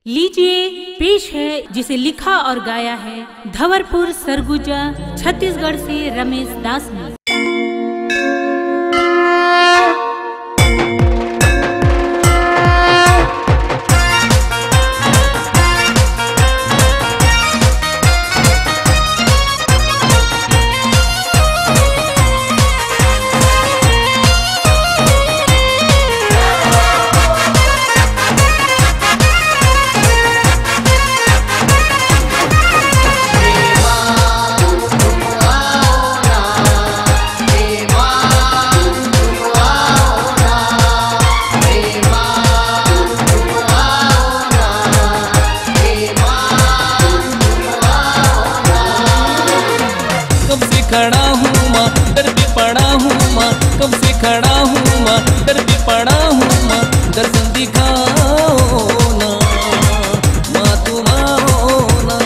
लीजिए पेश है जिसे लिखा और गाया है धवरपुर सरगुजा छत्तीसगढ़ से रमेश दास ने। खड़ा हूँ माँ दर पे पड़ा हूँ माँ, कब से खड़ा हूँ माँ दर पे पड़ा हूँ माँ, दर्शन दिखाओ ना माँ तुम आओ ना।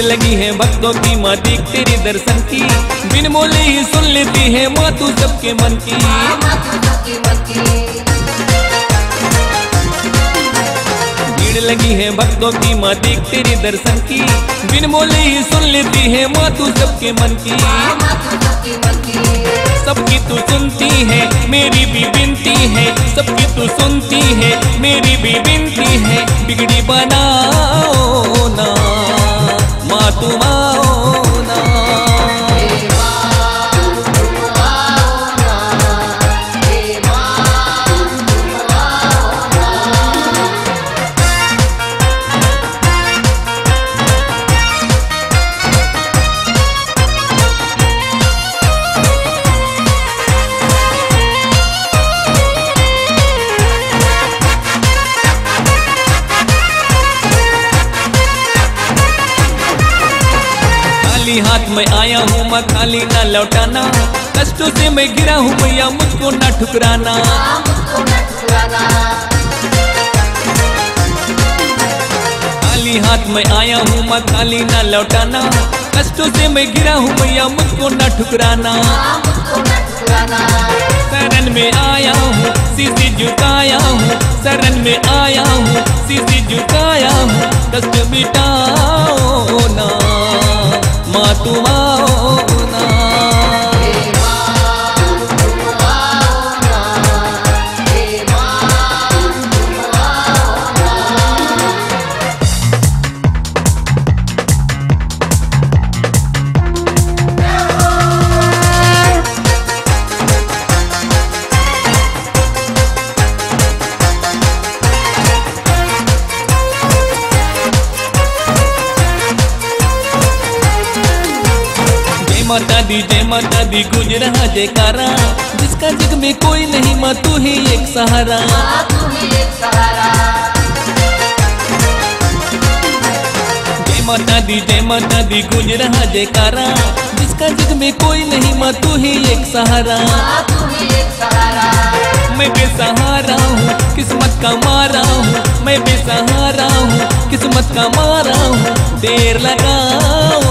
लगी है भक्तों की माँ देख तेरे दर्शन की, बिन बोले ही सुन लेती है माँ तू सबके मन की। भीड़ लगी है भक्तों की माँ देख तेरे दर्शन की, बिन बोले ही सुन लेती है माँ तू सबके मन की। सबकी तू सुनती है मेरी भी विनती है, सबकी तू सुनती है मेरी भी विनती है, बिगड़ी बनाओ ना माँ तुम आओ ना। हाथ में आया हूँ मैं खाली ना लौटाना, कष्टों से मैं गिरा हूँ भैया मुझको ना ठुकराना। खाली हाथ में आया हूँ मैं खाली ना लौटाना, कष्टों से मैं गिरा हूँ भैया मुझको ना ठुकराना। शरण में आया हूँ शीश झुकाया हूँ, शरण में आया हूँ शीश झुकाया हूँ, कष्ट मिटाओ ना माँ तुम आओ ना। जय माता दी गूंज रहा जयकारा, जिसका जग में कोई नहीं माँ तू ही एक सहारा। जय माता दी गूंज रहा जयकारा, जिसका जग में कोई नहीं माँ तू ही एक सहारा। मैं बेसहारा हूँ किस्मत का मारा हूँ, मैं बेसहारा हूँ किस्मत का मारा हूँ, देर लगाओ